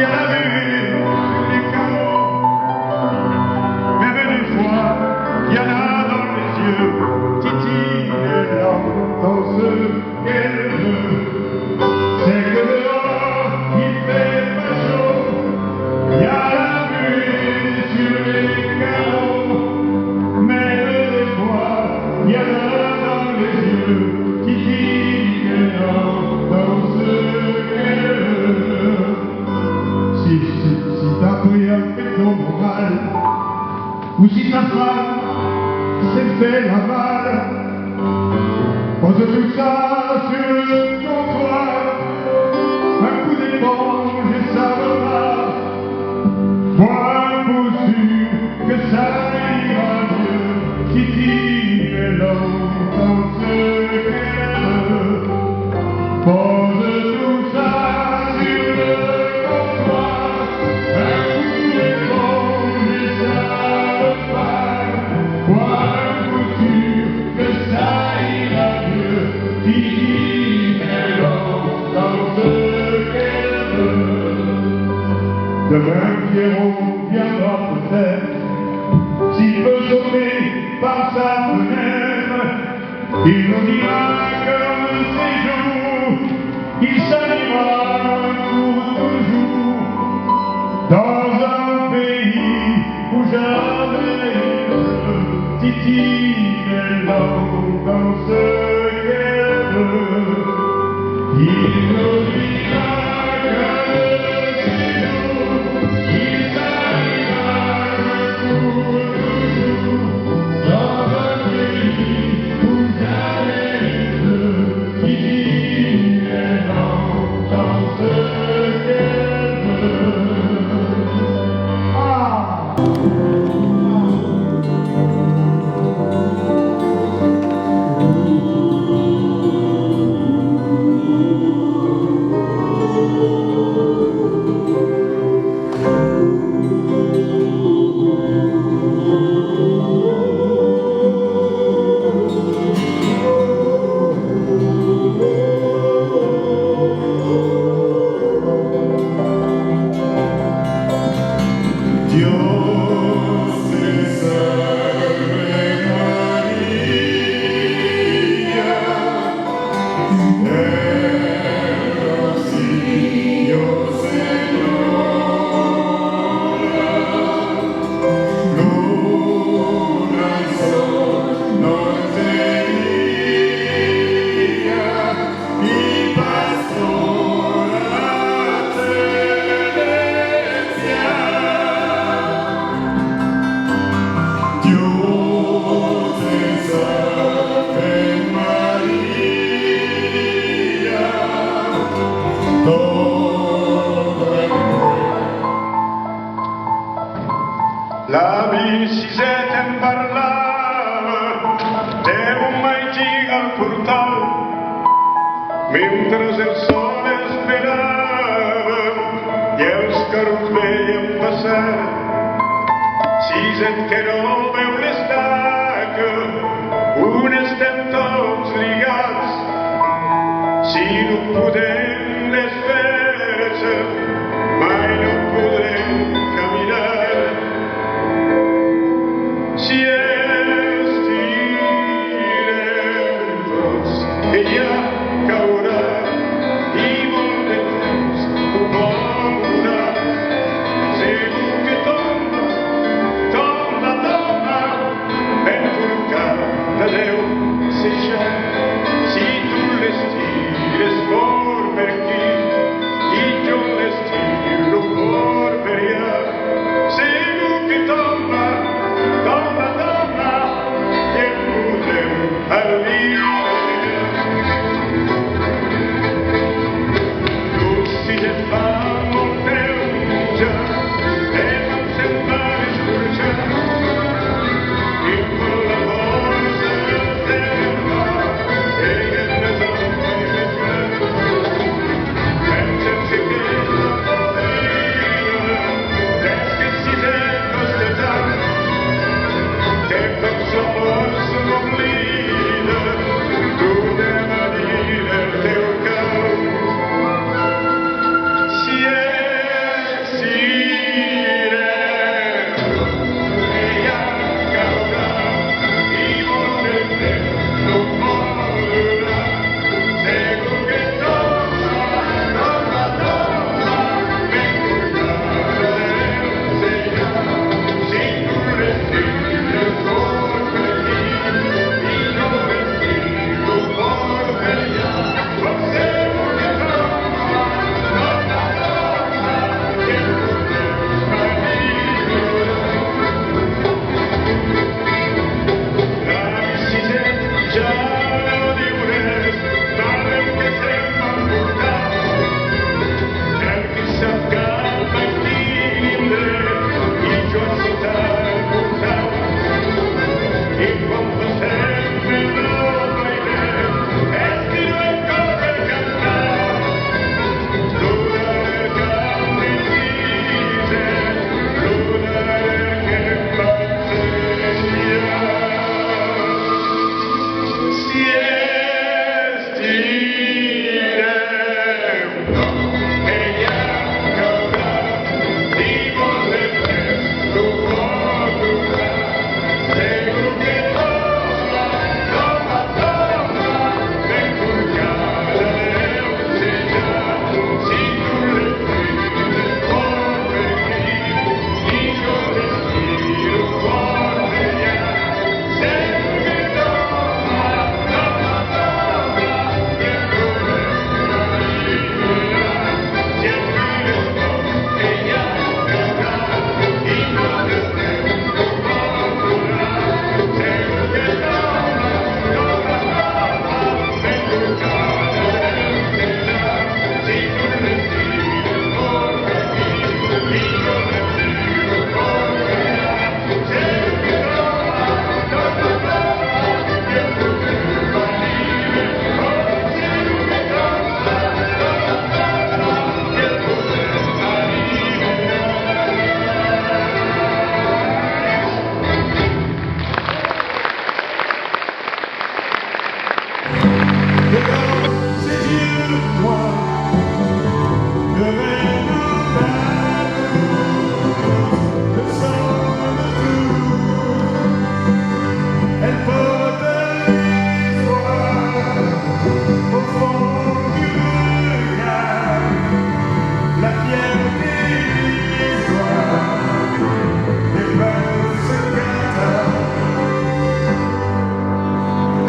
y a la vue sur les carreaux. Même des fois, il y en a dans les yeux, titille les larmes dans ce qu'elle veut. C'est que dehors, il fait pas chaud, il y a la vue sur les carreaux. Même des fois, il y en a dans les yeux, titille les larmes dans ce qu'elle veut. Si t'as pris un péto moral, ou si ta femme s'est fait la malle, pose tout ça sur le comptoir, un coup d'éponge et ça repart. Bois un coup sûr que ça ira mieux, titille est longtemps ce qu'elle veut. Pose tout ça sur le comptoir, un coup d'éponge et ça repart. Bois un coup sûr que ça ira mieux, titille est longtemps ce qu'elle veut. Demain Pierrot viendra peut-être, s'il peut sauter par sa fenêtre, il nous dira que de ces jours, il s'animera pour toujours, dans un pays où jamais titille est longtemps ce qu'elle veut. Il nous dira que de ces jours, il s'animera pour toujours, dans un pays où jamais titille est longtemps ce qu'elle veut. Ah! Dios te salve María, el rocío Señora, luna y sol norte día y pastora celestial. Dios te salve María, todo el La bicicleta em parlava d'un maití al portal, mentre el sol esperava i els carros veien passar. Si gent que no veu l'estaca, on estem tots lligats. Si no podem desfer-se, mai no podrem caminar. Si estirem tots, ella caurà i molt de temps ho veurà. Segur que tomba, tomba, tomba, ben forcat de Déu, si tu l'estires fort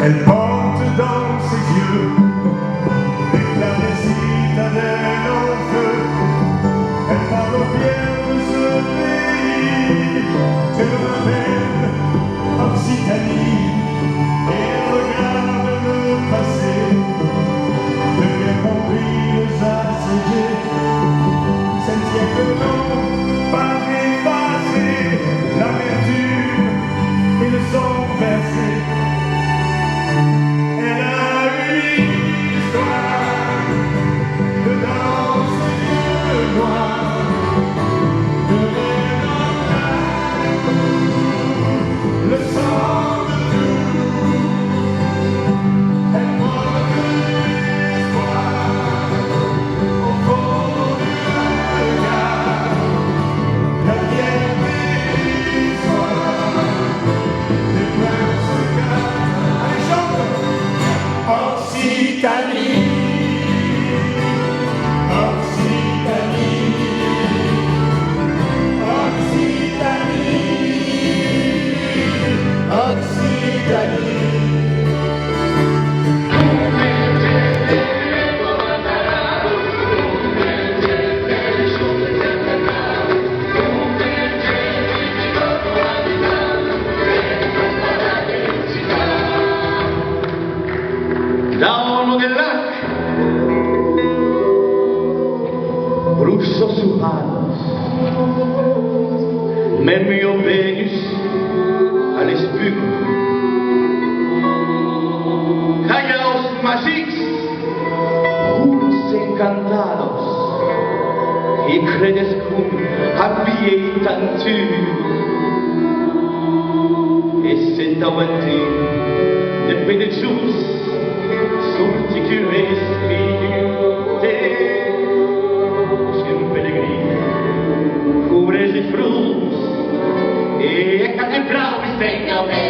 Elle porte dans ses yeux l'éclat des citadelles en feu. Elle parle aux pierres de ce pays que l'on appelle Occitanie. Et elle regarde le passé de guerres comprises assiégées. C'est le siècle non pas effacé, l'amertume et le sang versé. Elle a une histoire de dans ses yeux noirs, de l'air le sang de tout. Elle porte l'espoir au fond du regard, la fierté d'histoire des princes gars. Allez, chante! Occitanie, Occitanie, Occitanie, Occitanie. Dauno del lac, russo su Hanos, memio Venus al espugo, callaos magics, unos encantados, y credescum abietantur, e sentavantin de penejus, sorti que respirte, un pellegrino, cubres de frus, e cate bravi stegna me.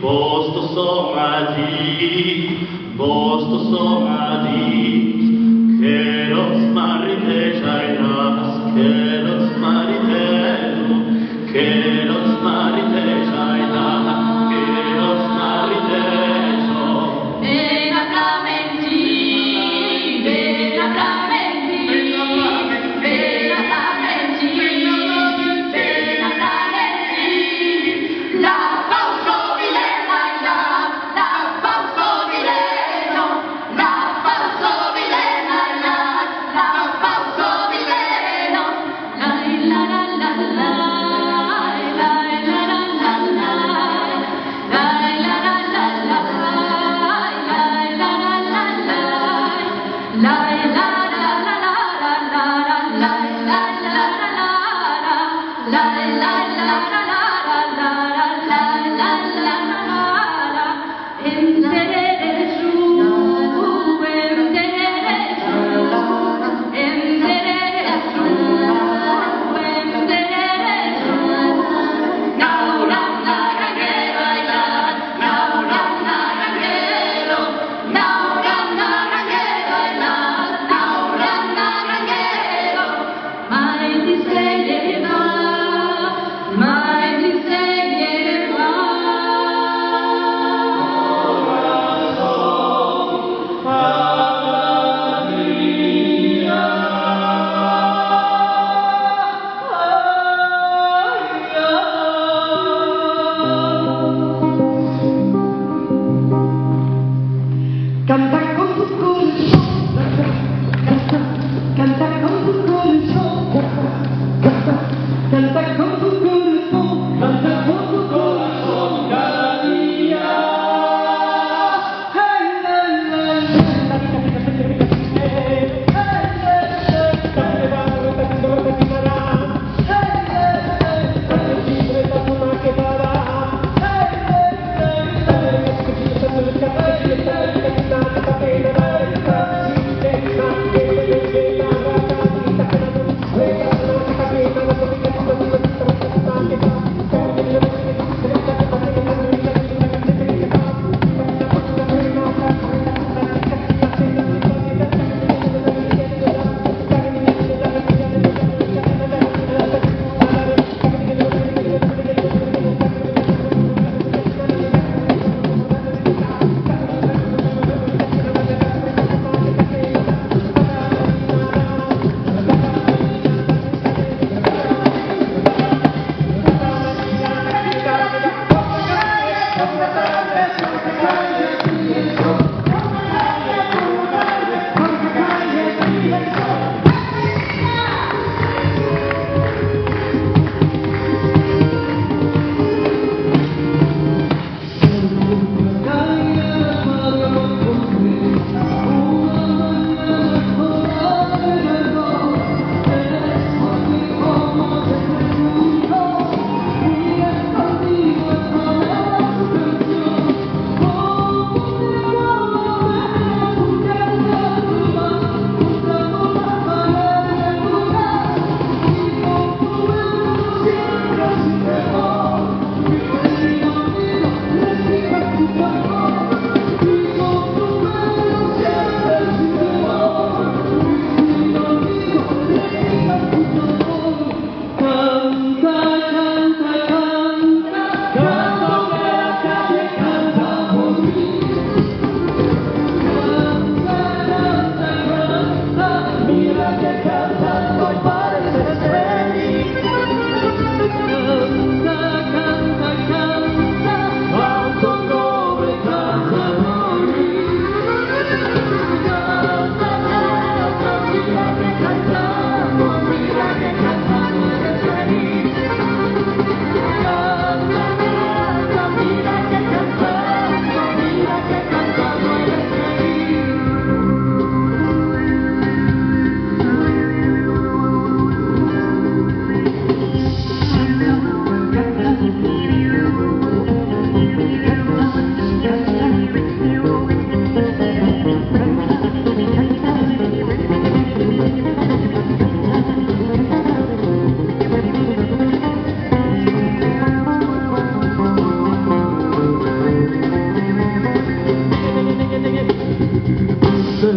Bosto somadi, che lo smarriteja in as, che lo smarritejo, che lo smarriteja in as, che lo smarritejo. Bella Clementi, bella Clementi, bella Clementi, bella Clementi, la pauso vilena, la pauso vileno, la pauso vilena, la pauso vileno, la la la la la, la la la la la, la la la la la.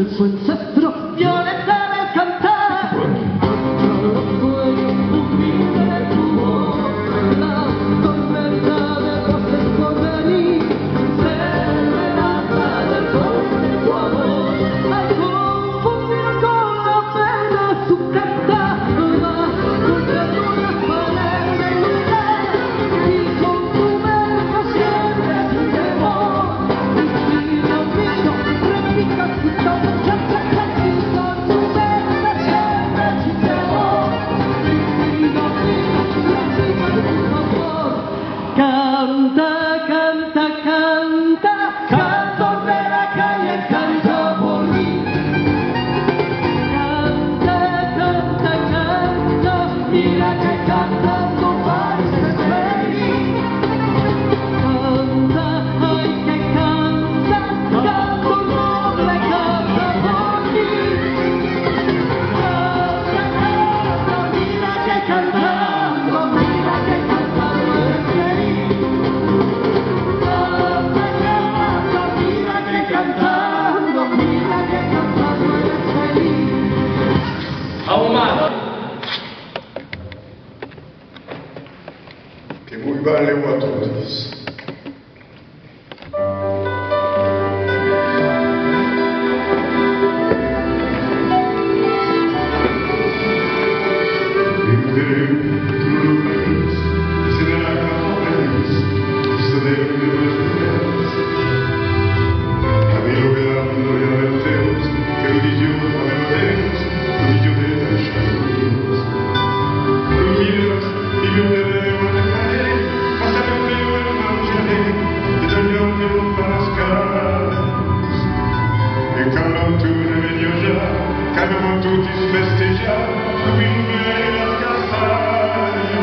del suo ancestro, violetta del cantare, un vinto del tuo, la tormenta del vostro scorreri, serenata del vostro tuo amore, hai confondido con la pena su carta, ma con la luna falena in te, ti consumeva sempre di temore, destino mio, replica tutto, sempre ti consumeva sempre di temore, destino mio, replica tutto amor. Canta, canta, canta, canto de la calle, canto por mí. Canta, canta, canta, mira que cantando parece feliz. Canta, ay que canta, canto noble, canta por mí. Canta, canta, mira que cantando eres feliz. Canta, canta, mira que cantando eres feliz. Ahumado. Que muy vale a todos. Cambiamo tutti festeggiare, qui nella castagno.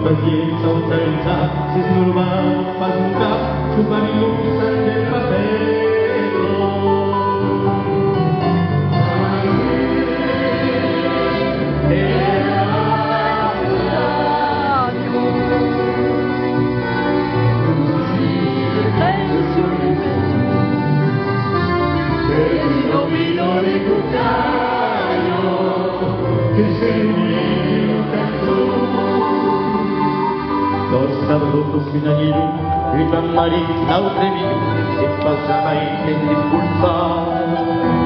Pazienza, austerità, si snurvano, faz un capo, su mani luce del papero. Sábados sin añero, el marín naufragio, se pasa a impulsar.